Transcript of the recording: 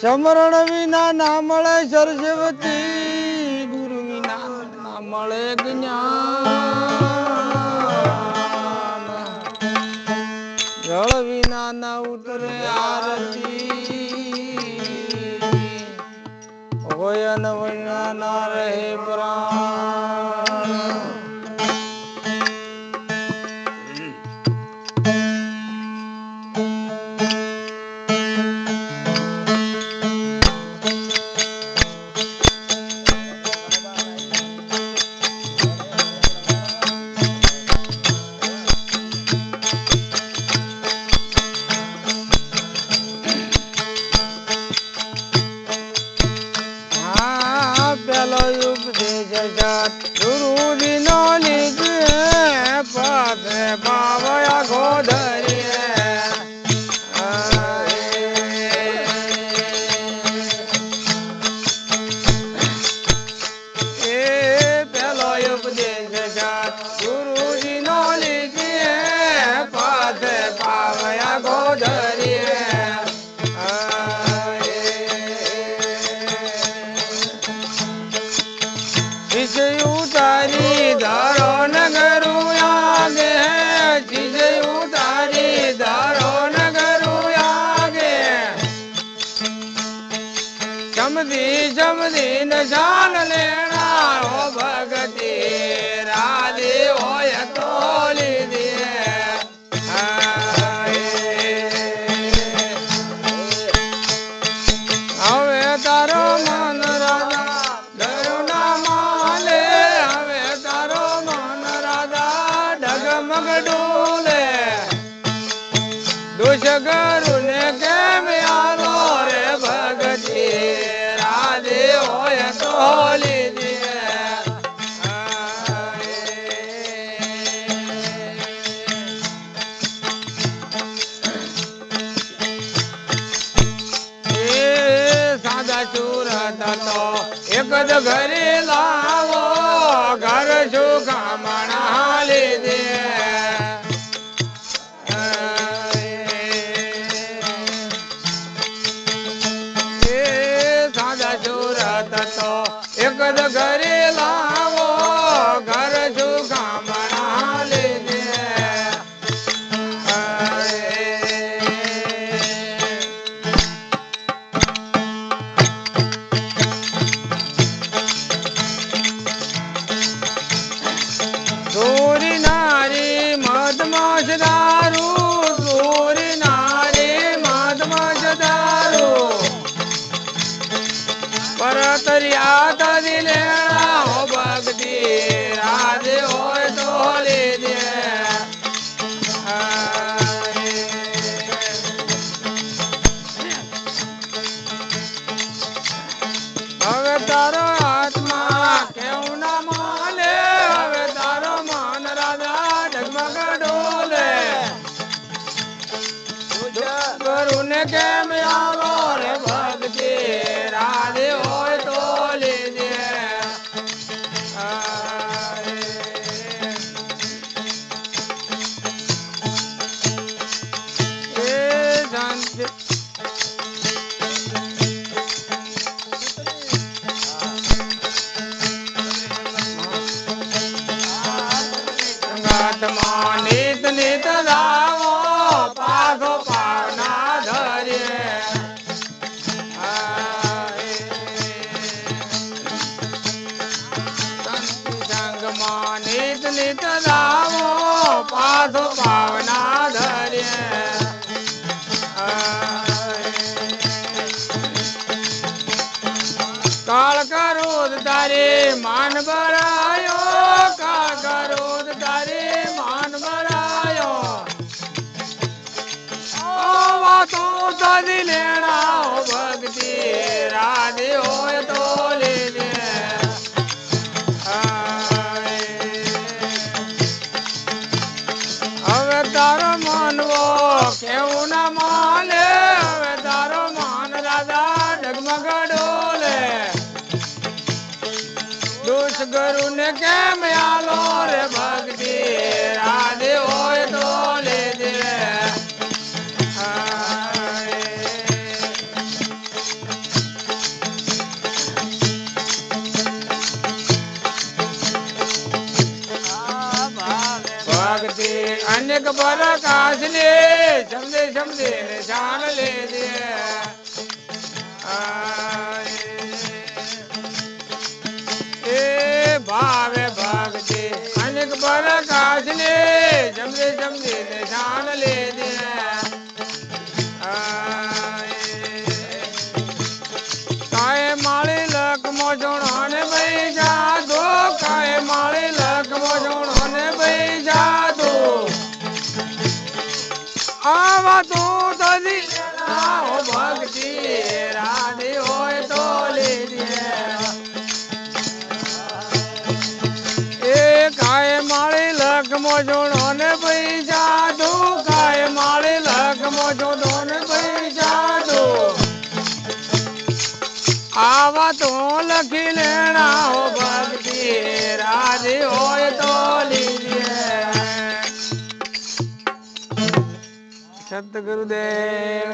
સમરણ વિના ના મળે સરસ્વતી, ગુરુ વિના ના મળે જ્ઞાન, જળ વિના ના ઉતરે આરતી, હોય ન વિના ના રહે પ્રાણ. ગુરુજી નો લીધે પાથે પાવયા ગોધરીએ, એ પેલો ઉપદેશ ગુરુજી નો લીધે પાથે પાવયા ગોધરીએ. ઉતારી ધારો નગરું આગે, ચીજ ઉતારી ધારો નગરું આગે, જમદી જમદી ન જાન લેણા હો ભગતી, રાધે હોય તો લીધી. હવે તારો મન રાધા ડોલે, દોષ કરું ને કેમ યારો રે ભગતી, રાધે હોય તો લીધી. એ સાદા સુરત તો એક જ ઘરે લાવો, ઘર સુખામણા લીધે. એક જ ઘરે લાવો, ઘર સુખામણા લીધે. ચોરી નારી મધમાશ દારૂ, ચોરી નારી મધમાશ દારૂ, પરતરિયા તરી લેણા હો ભગતી, રાધે હોય તો લીધે. હવે તારો આત્મા કેવું ના માને, હવે તારો મન રાધા ડગમગ ડોલે, ગુરુ ને કેમ આવો રે ભગતી, રાધે હોય તો લીધે. નિત નિત રાવો પાઘો પાવના ધરે, સંગમાં નિત નિત રાવો પાઘો પાવના ધરે. કાળ કરોદ તારે માન ભરાયો, કાળ કરોદ તારે માન ભરાયો, વાતો તરી લેણા ભક્તિ, રાધે હોય તો લીધે. હવે તારો માનવો કેવું ના માને, હવે તારો માન રાધા ડગમગ ડોલે, દોષ ગુરુ ને કેમ આલો રે ભક્તિ, રાધે હોય તો લીધે. पर काश ले समझे समझे निशान ले दिए ए भावे भक्ति अनेक पर काश ले समझे समझे निशान ले दिए काए माली लक मोजोड़ाने बैजा दो काए माली लक मोजोड़ाने बैजा दो आवा तू तजी आओ भक्ति राधे होए तो ले दिए ए काए माली लक मोजोड़ाने बैजा दो काए माली लक मोजोड़ाने बैजा दो आवा तो लखी लेना हो भक्ति राधे होए तो लीजिए सतगुरुदेव